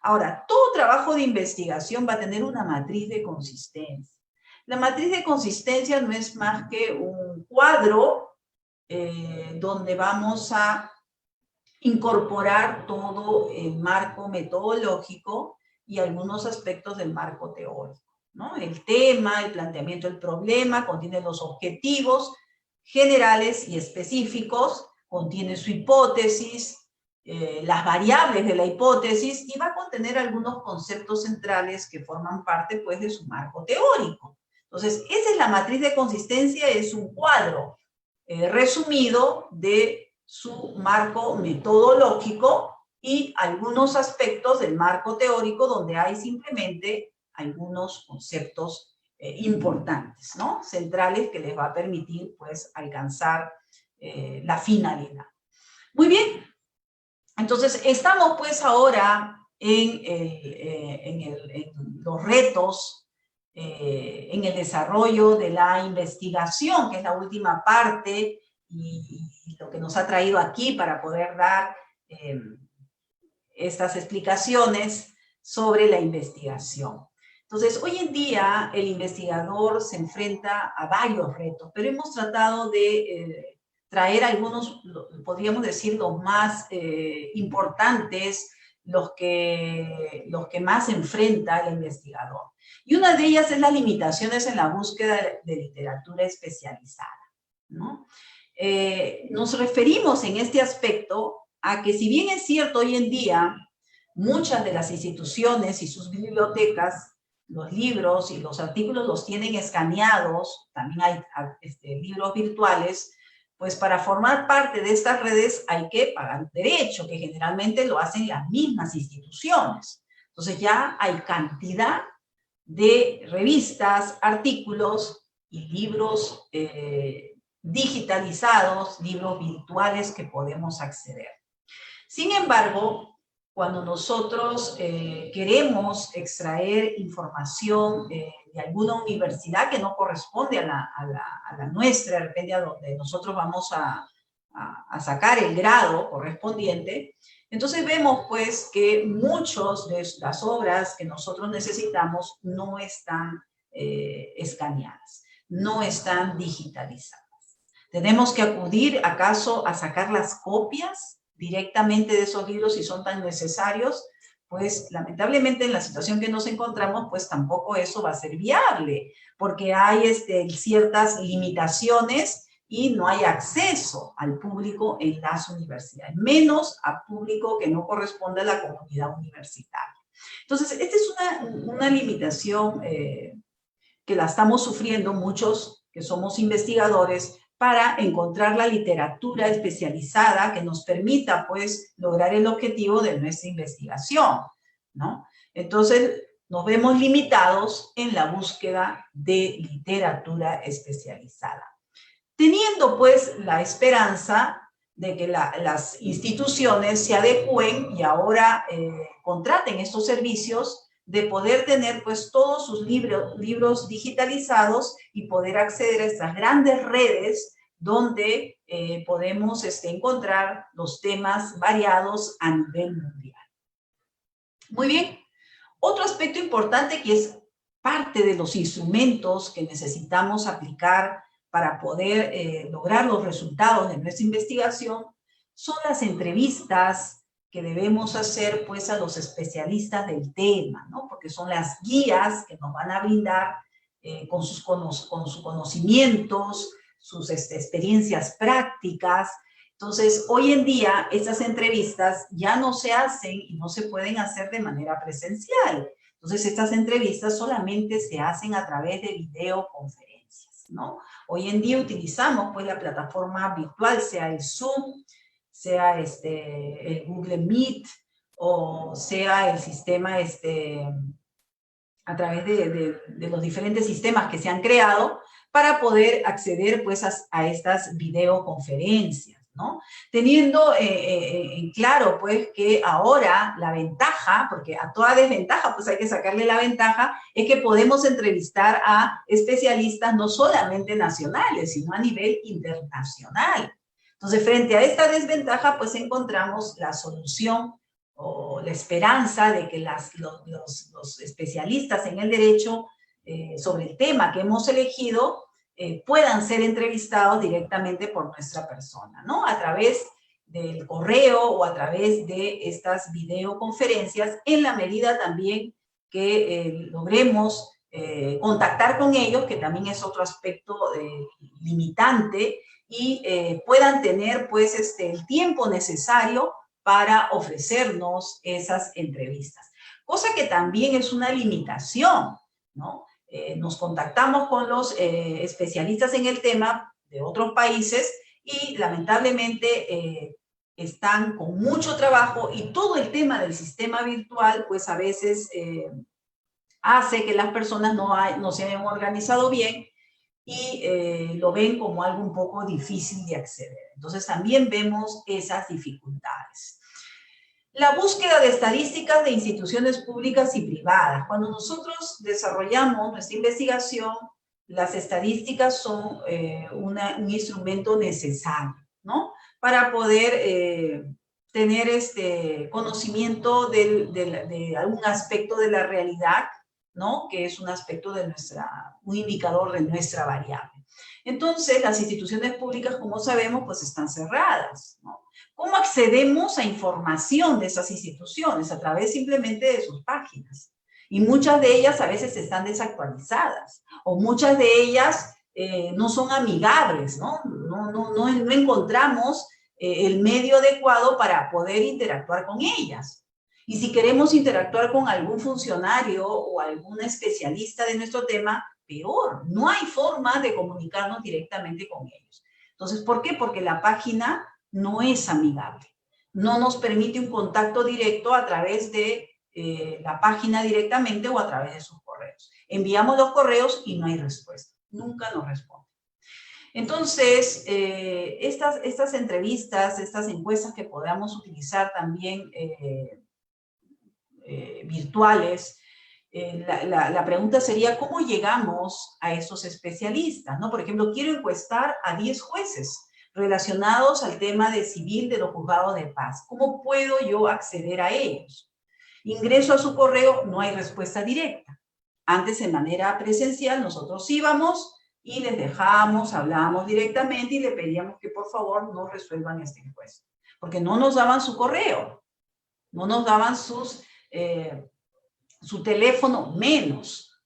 Ahora, todo trabajo de investigación va a tener una matriz de consistencia. La matriz de consistencia no es más que un cuadro donde vamos a incorporar todo el marco metodológico y algunos aspectos del marco teórico, ¿no? El tema, el planteamiento del problema, contiene los objetivos generales y específicos, contiene su hipótesis, las variables de la hipótesis y va a contener algunos conceptos centrales que forman parte pues de su marco teórico. Entonces, esa es la matriz de consistencia, es un cuadro resumido de su marco metodológico y algunos aspectos del marco teórico donde hay simplemente algunos conceptos importantes, ¿no? Centrales que les va a permitir pues alcanzar la finalidad. Muy bien, entonces estamos pues ahora en los retos, en el desarrollo de la investigación, que es la última parte y lo que nos ha traído aquí para poder dar estas explicaciones sobre la investigación. Entonces, hoy en día el investigador se enfrenta a varios retos, pero hemos tratado de traer algunos, podríamos decir, los más importantes, los que más enfrenta el investigador. Y una de ellas es las limitaciones en la búsqueda de literatura especializada, ¿no? Nos referimos en este aspecto a que, si bien es cierto, hoy en día muchas de las instituciones y sus bibliotecas, los libros y los artículos los tienen escaneados, también hay libros virtuales, pues para formar parte de estas redes hay que pagar un derecho, que generalmente lo hacen las mismas instituciones. Entonces ya hay cantidad de revistas, artículos y libros digitalizados, libros virtuales que podemos acceder. Sin embargo, cuando nosotros queremos extraer información de alguna universidad que no corresponde a la nuestra, de repente a donde nosotros vamos a sacar el grado correspondiente, entonces vemos pues que muchas de las obras que nosotros necesitamos no están escaneadas, no están digitalizadas. Tenemos que acudir acaso a sacar las copias directamente de esos libros si son tan necesarios, pues lamentablemente en la situación que nos encontramos, pues tampoco eso va a ser viable, porque hay ciertas limitaciones y no hay acceso al público en las universidades, menos a público que no corresponde a la comunidad universitaria. Entonces, esta es una limitación que la estamos sufriendo muchos que somos investigadores, para encontrar la literatura especializada que nos permita, pues, lograr el objetivo de nuestra investigación, ¿no? Entonces, nos vemos limitados en la búsqueda de literatura especializada. Teniendo, pues, la esperanza de que las instituciones se adecúen y ahora contraten estos servicios, de poder tener pues todos sus libros digitalizados y poder acceder a estas grandes redes donde podemos encontrar los temas variados a nivel mundial. Muy bien. Otro aspecto importante que es parte de los instrumentos que necesitamos aplicar para poder lograr los resultados de nuestra investigación son las entrevistas que debemos hacer pues a los especialistas del tema, ¿no? Porque son las guías que nos van a brindar con sus conocimientos, sus experiencias prácticas. Entonces, hoy en día, estas entrevistas ya no se hacen y no se pueden hacer de manera presencial. Entonces, estas entrevistas solamente se hacen a través de videoconferencias, ¿no? Hoy en día utilizamos pues la plataforma virtual, sea el Zoom, sea el Google Meet, o sea el sistema a través de los diferentes sistemas que se han creado para poder acceder pues a estas videoconferencias, ¿no? Teniendo en claro pues que ahora la ventaja, porque a toda desventaja pues hay que sacarle la ventaja, es que podemos entrevistar a especialistas no solamente nacionales, sino a nivel internacional. Entonces, frente a esta desventaja, pues encontramos la solución o la esperanza de que los especialistas en el derecho sobre el tema que hemos elegido puedan ser entrevistados directamente por nuestra persona, ¿no? A través del correo o a través de estas videoconferencias, en la medida también que logremos contactar con ellos, que también es otro aspecto limitante, y puedan tener pues el tiempo necesario para ofrecernos esas entrevistas. Cosa que también es una limitación, ¿no? Nos contactamos con los especialistas en el tema de otros países y lamentablemente están con mucho trabajo y todo el tema del sistema virtual pues a veces hace que las personas no se hayan organizado bien y lo ven como algo un poco difícil de acceder. Entonces también vemos esas dificultades. La búsqueda de estadísticas de instituciones públicas y privadas. Cuando nosotros desarrollamos nuestra investigación, las estadísticas son un instrumento necesario, ¿no? Para poder tener conocimiento de algún aspecto de la realidad, ¿no? Que es un aspecto de un indicador de nuestra variable. Entonces, las instituciones públicas, como sabemos, pues están cerradas, ¿no? ¿Cómo accedemos a información de esas instituciones? A través simplemente de sus páginas. Y muchas de ellas a veces están desactualizadas, o muchas de ellas no son amigables, ¿no? No encontramos el medio adecuado para poder interactuar con ellas. Y si queremos interactuar con algún funcionario o algún especialista de nuestro tema, peor, no hay forma de comunicarnos directamente con ellos. Entonces, ¿por qué? Porque la página no es amigable. No nos permite un contacto directo a través de la página directamente o a través de sus correos. Enviamos los correos y no hay respuesta. Nunca nos responde. Entonces, estas entrevistas, estas encuestas que podamos utilizar también virtuales, la pregunta sería, ¿cómo llegamos a esos especialistas? ¿No? Por ejemplo, quiero encuestar a 10 jueces relacionados al tema de civil de los juzgados de paz. ¿Cómo puedo yo acceder a ellos? Ingreso a su correo, no hay respuesta directa. Antes, en manera presencial, nosotros íbamos y les dejábamos, hablábamos directamente y le pedíamos que por favor nos resuelvan esta encuesta. Porque no nos daban su correo, no nos daban su teléfono menos.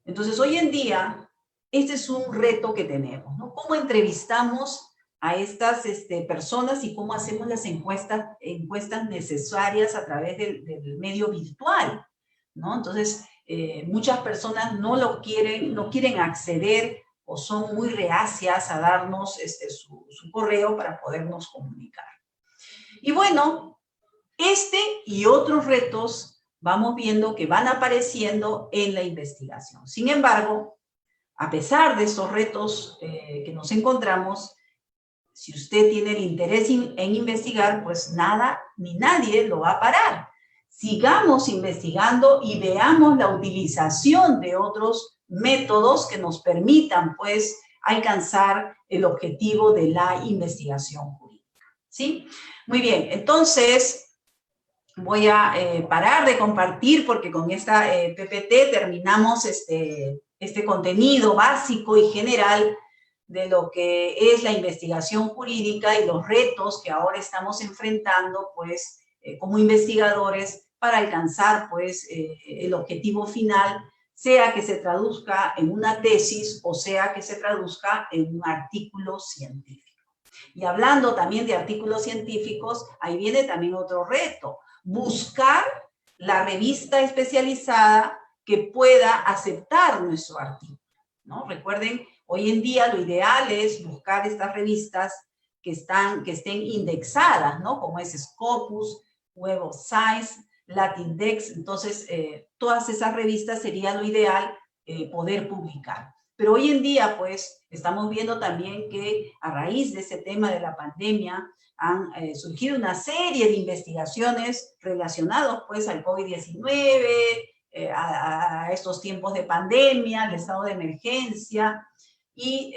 Entonces, hoy en día, este es un reto que tenemos, ¿no? ¿Cómo entrevistamos a estas personas y cómo hacemos las encuestas necesarias a través del medio virtual, ¿no? Entonces, muchas personas no quieren acceder o son muy reacias a darnos su correo para podernos comunicar. Y bueno, y otros retos vamos viendo que van apareciendo en la investigación. Sin embargo, a pesar de estos retos que nos encontramos, si usted tiene el interés en investigar, pues nada ni nadie lo va a parar. Sigamos investigando y veamos la utilización de otros métodos que nos permitan, pues, alcanzar el objetivo de la investigación jurídica. ¿Sí? Muy bien, entonces voy a parar de compartir porque con esta PPT terminamos este contenido básico y general de lo que es la investigación jurídica y los retos que ahora estamos enfrentando, pues, como investigadores para alcanzar, pues, el objetivo final, sea que se traduzca en una tesis o sea que se traduzca en un artículo científico. Y hablando también de artículos científicos, ahí viene también otro reto, buscar la revista especializada que pueda aceptar nuestro artículo, ¿no? Recuerden, hoy en día lo ideal es buscar estas revistas que estén indexadas, ¿no? Como es Scopus, Web of Science, Latindex. Entonces, todas esas revistas sería lo ideal poder publicar. Pero hoy en día, pues, estamos viendo también que a raíz de ese tema de la pandemia han surgido una serie de investigaciones relacionadas, pues, al COVID-19, a estos tiempos de pandemia, al estado de emergencia, y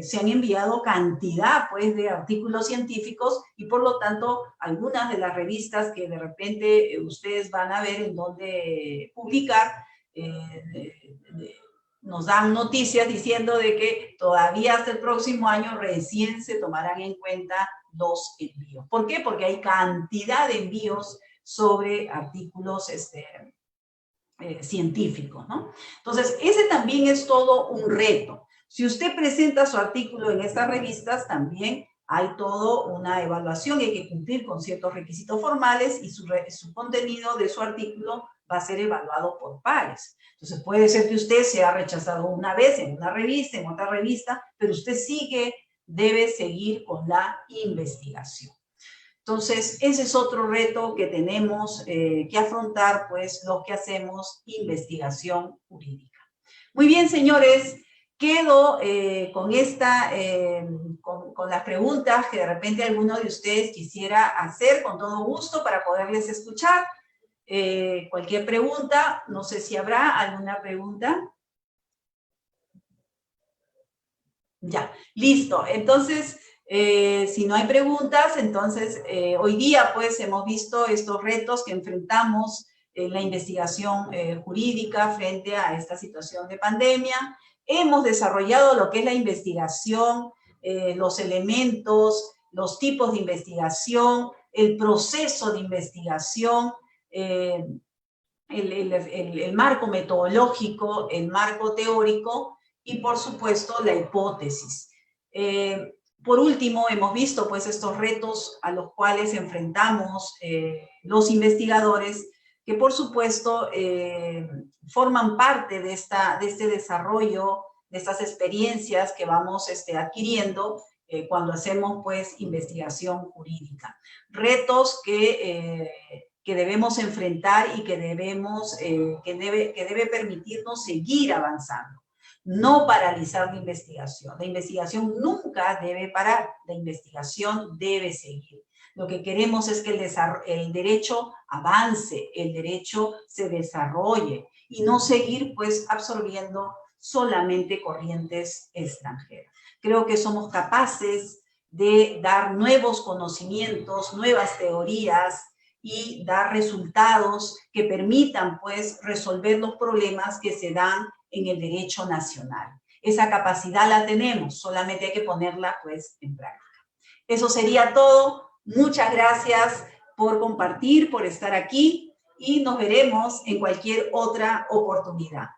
se han enviado cantidad, pues, de artículos científicos y, por lo tanto, algunas de las revistas que de repente ustedes van a ver en dónde publicar, nos dan noticias diciendo de que todavía hasta el próximo año recién se tomarán en cuenta los envíos. ¿Por qué? Porque hay cantidad de envíos sobre artículos científicos, ¿no? Entonces, ese también es todo un reto. Si usted presenta su artículo en estas revistas, también hay todo una evaluación y hay que cumplir con ciertos requisitos formales y su contenido de su artículo va a ser evaluado por pares. Entonces, puede ser que usted sea rechazado una vez en una revista, en otra revista, pero usted debe seguir con la investigación. Entonces, ese es otro reto que tenemos que afrontar, pues, los que hacemos investigación jurídica. Muy bien, señores, quedo con las preguntas que de repente alguno de ustedes quisiera hacer con todo gusto para poderles escuchar. Cualquier pregunta, no sé si habrá alguna pregunta. Ya, listo. Entonces, Si no hay preguntas, entonces hoy día pues hemos visto estos retos que enfrentamos en la investigación jurídica frente a esta situación de pandemia. Hemos desarrollado lo que es la investigación, los elementos, los tipos de investigación, el proceso de investigación, el marco metodológico, el marco teórico y, por supuesto, la hipótesis. Por último, hemos visto pues estos retos a los cuales enfrentamos los investigadores, que por supuesto forman parte de este desarrollo, de estas experiencias que vamos adquiriendo cuando hacemos pues investigación jurídica. Retos que debemos enfrentar y que debe permitirnos seguir avanzando. No paralizar la investigación. La investigación nunca debe parar, la investigación debe seguir. Lo que queremos es que el derecho avance, el derecho se desarrolle y no seguir pues absorbiendo solamente corrientes extranjeras. Creo que somos capaces de dar nuevos conocimientos, nuevas teorías y dar resultados que permitan pues resolver los problemas que se dan en el derecho nacional. Esa capacidad la tenemos, solamente hay que ponerla pues en práctica. Eso sería todo. Muchas gracias por compartir, por estar aquí y nos veremos en cualquier otra oportunidad.